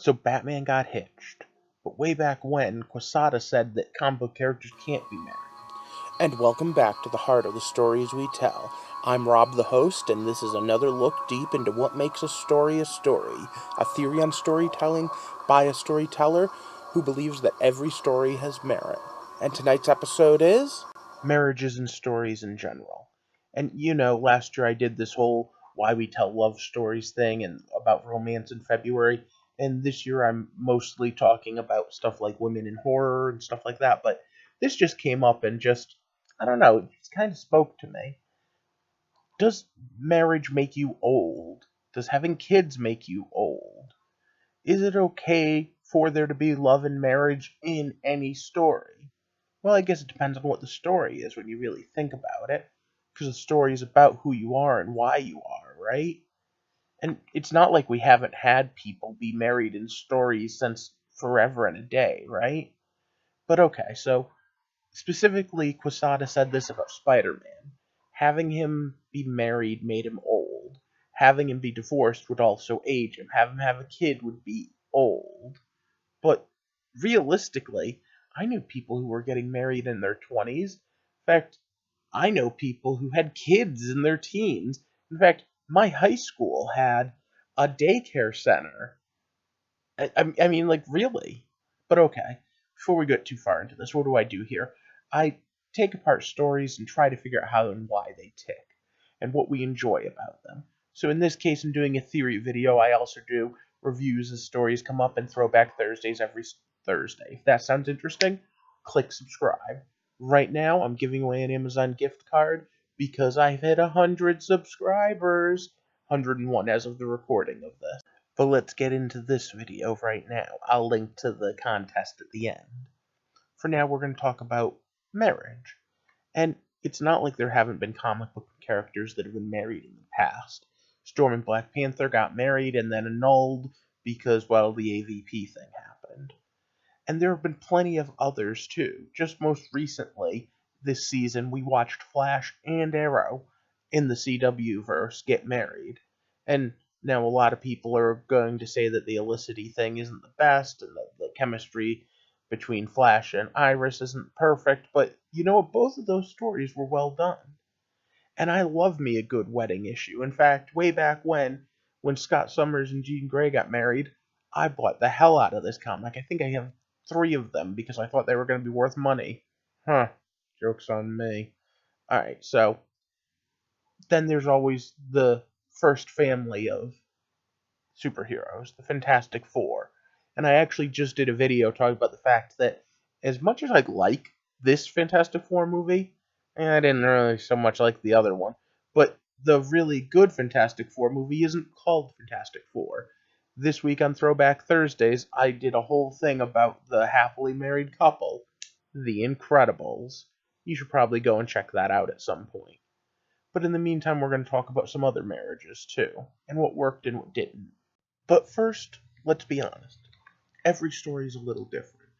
So Batman got hitched. But way back when, Quesada said that comic book characters can't be married. And welcome back to the heart of the stories we tell. I'm Rob the host, and this is another look deep into what makes a story, a theory on storytelling by a storyteller who believes that every story has merit. And tonight's episode is... Marriages and stories in general. And last year I did this whole why we tell love stories thing and about romance in February. And this year I'm mostly talking about stuff like women in horror and stuff like that. But this just came up and I don't know, it just kind of spoke to me. Does marriage make you old? Does having kids make you old? Is it okay for there to be love and marriage in any story? Well, I guess it depends on what the story is when you really think about it. Because the story is about who you are and why you are, right? And it's not like we haven't had people be married in stories since forever and a day, right? But okay, so specifically, Quesada said this about Spider-Man. Having him be married made him old. Having him be divorced would also age him. Having him have a kid would be old. But realistically, I knew people who were getting married in their 20s. In fact, I know people who had kids in their teens. In fact, my high school had a daycare center. I mean, like, really? But okay, before we get too far into this, what do I do here? I take apart stories and try to figure out how and why they tick, and what we enjoy about them. So in this case, I'm doing a theory video. I also do reviews as stories come up and Throwback Thursdays every Thursday. If that sounds interesting, click subscribe. Right now, I'm giving away an Amazon gift card because I've hit 100 subscribers. 101 as of the recording of this. But let's get into this video right now. I'll link to the contest at the end. For now, we're going to talk about marriage. And it's not like there haven't been comic book characters that have been married in the past. Storm and Black Panther got married and then annulled because, well, the AVP thing happened. And there have been plenty of others too. Just most recently, this season, we watched Flash and Arrow in the CW verse get married. And now a lot of people are going to say that the Elicity thing isn't the best and that the chemistry between Flash and Iris isn't perfect, but you know what? Both of those stories were well done. And I love me a good wedding issue. In fact, way back when Scott Summers and Jean Grey got married, I bought the hell out of this comic. I think I have 3 of them because I thought they were going to be worth money. Huh. Joke's on me. Alright, so then there's always the first family of superheroes, the Fantastic Four. And I actually just did a video talking about the fact that as much as I like this Fantastic Four movie, I didn't really so much like the other one, but the really good Fantastic Four movie isn't called Fantastic Four. This week on Throwback Thursdays, I did a whole thing about the happily married couple, The Incredibles. You should probably go and check that out at some point. But in the meantime, we're going to talk about some other marriages too, and what worked and what didn't. But first, let's be honest. Every story is a little different,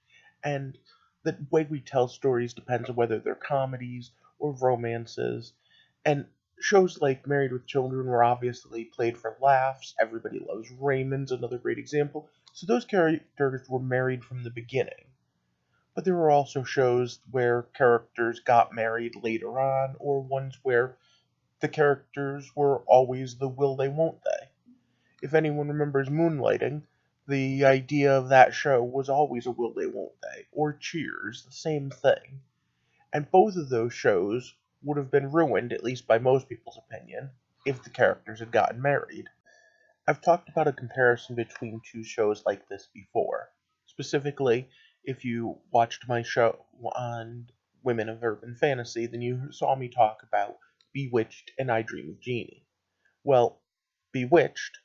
and the way we tell stories depends on whether they're comedies or romances. And shows like Married with Children were obviously played for laughs. Everybody Loves Raymond's another great example. So those characters were married from the beginning. But there were also shows where characters got married later on, or ones where the characters were always the will they won't they. If anyone remembers Moonlighting, the idea of that show was always a will they won't they, or Cheers, the same thing. And both of those shows would have been ruined, at least by most people's opinion, if the characters had gotten married. I've talked about a comparison between 2 shows like this before. Specifically, if you watched my show on Women of Urban Fantasy, then you saw me talk about Bewitched and I Dream of Jeannie. Well, Bewitched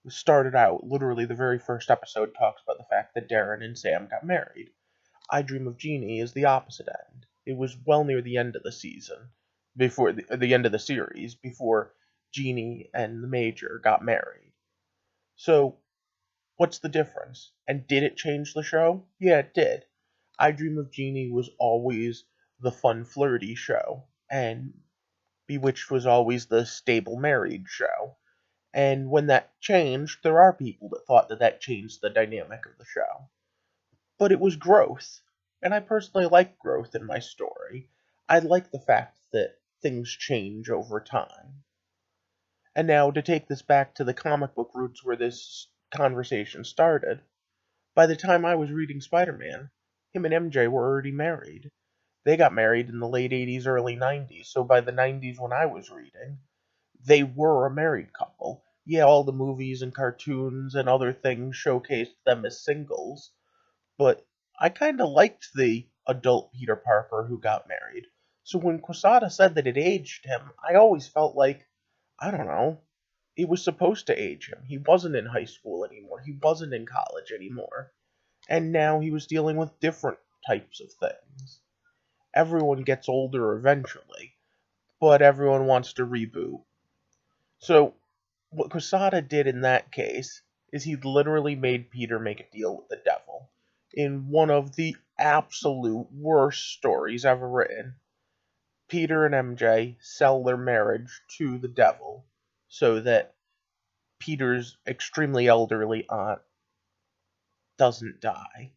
started out, literally the very first episode talks about the fact that Darren and Sam got married. I Dream of Jeannie is the opposite end. It was well near the end of the season, before the end of the series, before Jeannie and the Major got married. So, what's the difference? And did it change the show? Yeah, it did. I Dream of Jeannie was always the fun, flirty show, and Bewitched was always the stable, married show. And when that changed, there are people that thought that that changed the dynamic of the show. But it was growth. And I personally like growth in my story. I like the fact that things change over time. And now, to take this back to the comic book roots where this conversation started, by the time I was reading Spider Man, him and MJ were already married. They got married in the late 80s, early 90s, so by the 90s when I was reading, they were a married couple. Yeah, all the movies and cartoons and other things showcased them as singles, but I kind of liked the adult Peter Parker who got married. So when Quesada said that it aged him, I always felt like, I don't know, it was supposed to age him. He wasn't in high school anymore. He wasn't in college anymore. And now he was dealing with different types of things. Everyone gets older eventually, but everyone wants to reboot. So what Quesada did in that case is he literally made Peter make a deal with the devil in one of the absolute worst stories ever written. Peter and MJ sell their marriage to the devil so that Peter's extremely elderly aunt doesn't die.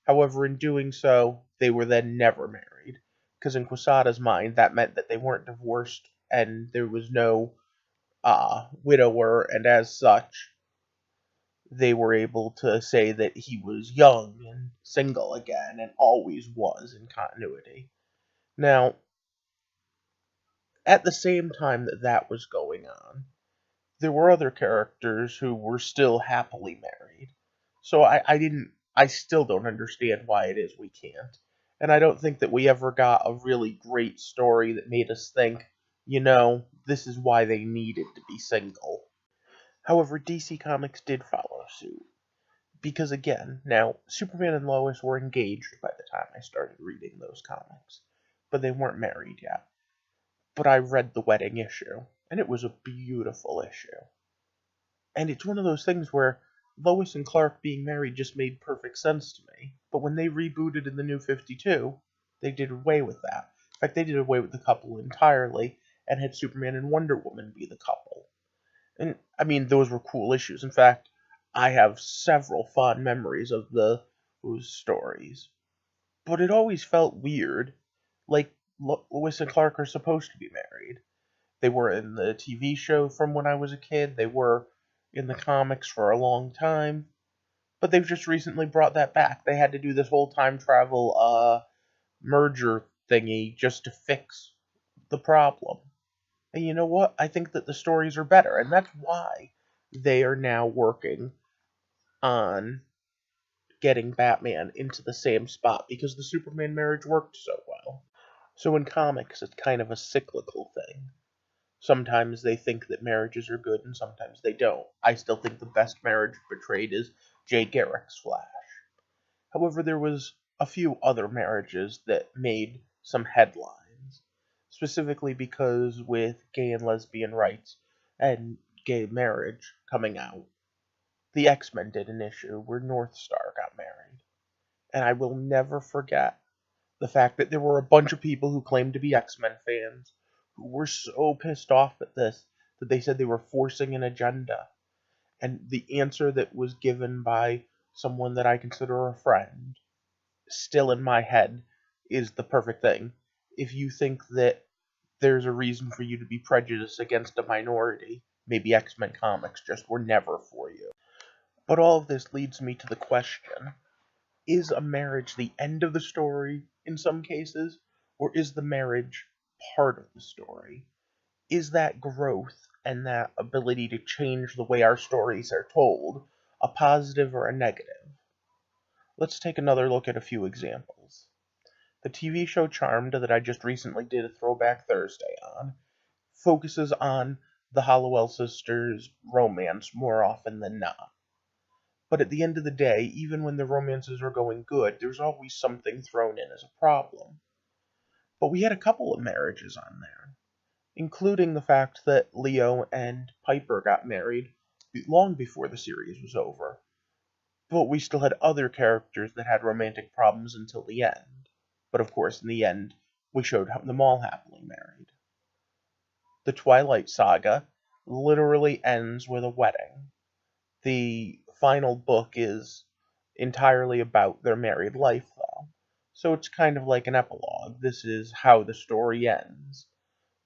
However, in doing so, they were then never married, because in Quesada's mind, that meant that they weren't divorced and there was no widower, and as such, they were able to say that he was young and single again, and always was in continuity. Now, at the same time that that was going on, there were other characters who were still happily married. So I still don't understand why it is we can't. And I don't think that we ever got a really great story that made us think, this is why they needed to be single. However, DC Comics did follow suit. Because again, now, Superman and Lois were engaged by the time I started reading those comics, but they weren't married yet. But I read the wedding issue, and it was a beautiful issue. And it's one of those things where Lois and Clark being married just made perfect sense to me. But when they rebooted in the New 52, they did away with that. In fact, they did away with the couple entirely and had Superman and Wonder Woman be the couple. And, I mean, those were cool issues. In fact, I have several fond memories of those stories. But it always felt weird. Like, Lois and Clark are supposed to be married. They were in the TV show from when I was a kid. They were in the comics for a long time. But they've just recently brought that back. They had to do this whole time travel merger thingy just to fix the problem. And you know what? I think that the stories are better, and that's why they are now working on getting Batman into the same spot, because the Superman marriage worked so well. So in comics, it's kind of a cyclical thing. Sometimes they think that marriages are good, and sometimes they don't. I still think the best marriage portrayed is Jay Garrick's Flash. However, there was a few other marriages that made some headlines, specifically because with gay and lesbian rights and gay marriage coming out, the X-Men did an issue where Northstar got married. And I will never forget the fact that there were a bunch of people who claimed to be X-Men fans who were so pissed off at this that they said they were forcing an agenda. And the answer that was given by someone that I consider a friend, still in my head, is the perfect thing. If you think that there's a reason for you to be prejudiced against a minority, maybe X-Men comics just were never for you. But all of this leads me to the question, is a marriage the end of the story in some cases, or is the marriage part of the story? Is that growth and that ability to change the way our stories are told a positive or a negative? Let's take another look at a few examples. The TV show Charmed that I just recently did a Throwback Thursday on focuses on the Hollowell sisters' romance more often than not. But at the end of the day, even when the romances are going good, there's always something thrown in as a problem. But we had a couple of marriages on there, including the fact that Leo and Piper got married long before the series was over. But we still had other characters that had romantic problems until the end. But of course, in the end, we showed them all happily married. The Twilight Saga literally ends with a wedding. The final book is entirely about their married life, though. So it's kind of like an epilogue. This is how the story ends.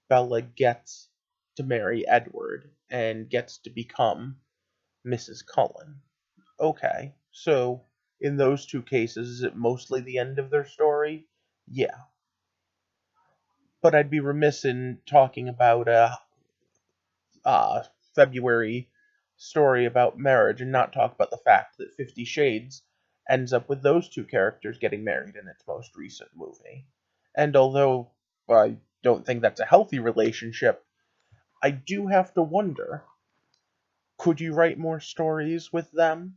Bella gets to marry Edward and gets to become Mrs. Cullen. Okay, so in those two cases, is it mostly the end of their story? Yeah. But I'd be remiss in talking about uh, February story about marriage and not talk about the fact that 50 Shades ends up with those two characters getting married in its most recent movie. And although I don't think that's a healthy relationship, I do have to wonder, could you write more stories with them?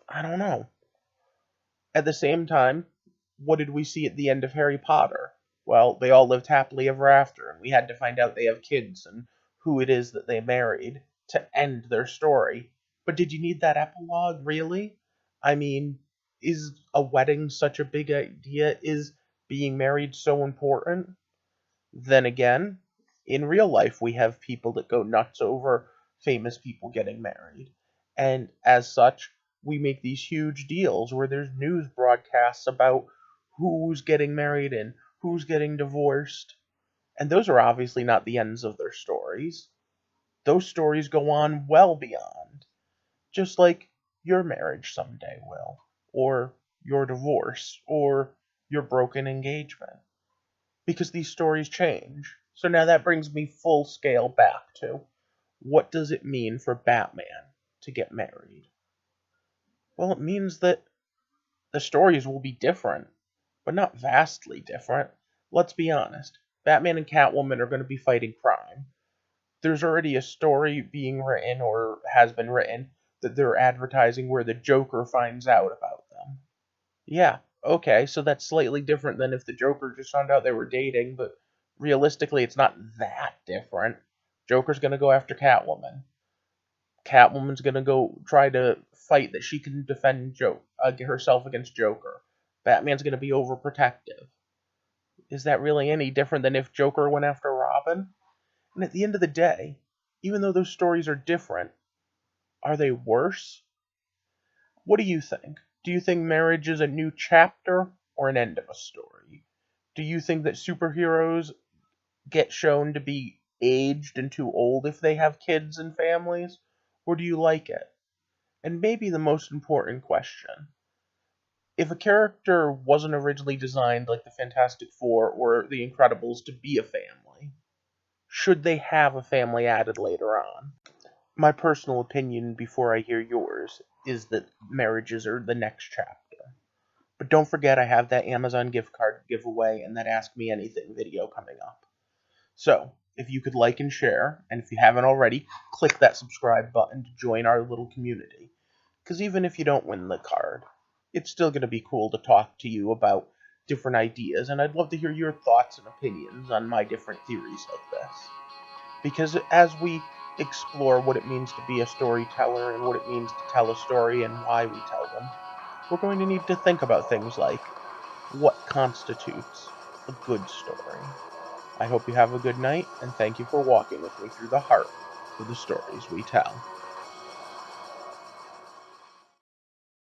I don't know. At the same time, what did we see at the end of Harry Potter? Well, they all lived happily ever after, and we had to find out they have kids and who it is that they married to end their story. But did you need that epilogue, really? I mean, is a wedding such a big idea? Is being married so important? Then again, in real life, we have people that go nuts over famous people getting married. And as such, we make these huge deals where there's news broadcasts about who's getting married and who's getting divorced. And those are obviously not the ends of their stories. Those stories go on well beyond. Just like your marriage someday will, or your divorce, or your broken engagement, because these stories change. So now that brings me full scale back to, what does it mean for Batman to get married? Well, it means that the stories will be different, but not vastly different. Let's be honest. Batman and Catwoman are going to be fighting crime. There's already a story being written, or has been written, that they're advertising where the Joker finds out about them. Yeah, okay, so that's slightly different than if the Joker just found out they were dating, but realistically, it's not that different. Joker's gonna go after Catwoman. Catwoman's gonna go try to fight that she can defend herself against Joker. Batman's gonna be overprotective. Is that really any different than if Joker went after Robin? And at the end of the day, even though those stories are different, are they worse? What do you think? Do you think marriage is a new chapter or an end of a story? Do you think that superheroes get shown to be aged and too old if they have kids and families? Or do you like it? And maybe the most important question, if a character wasn't originally designed like the Fantastic Four or the Incredibles to be a family, should they have a family added later on? My personal opinion, before I hear yours, is that marriages are the next chapter. But don't forget, I have that Amazon gift card giveaway and that Ask Me Anything video coming up. So, if you could like and share, and if you haven't already, click that subscribe button to join our little community. Because even if you don't win the card, it's still going to be cool to talk to you about different ideas, and I'd love to hear your thoughts and opinions on my different theories like this. Because as we explore what it means to be a storyteller and what it means to tell a story and why we tell them, we're going to need to think about things like, what constitutes a good story? I hope you have a good night, and thank you for walking with me through the heart of the stories we tell.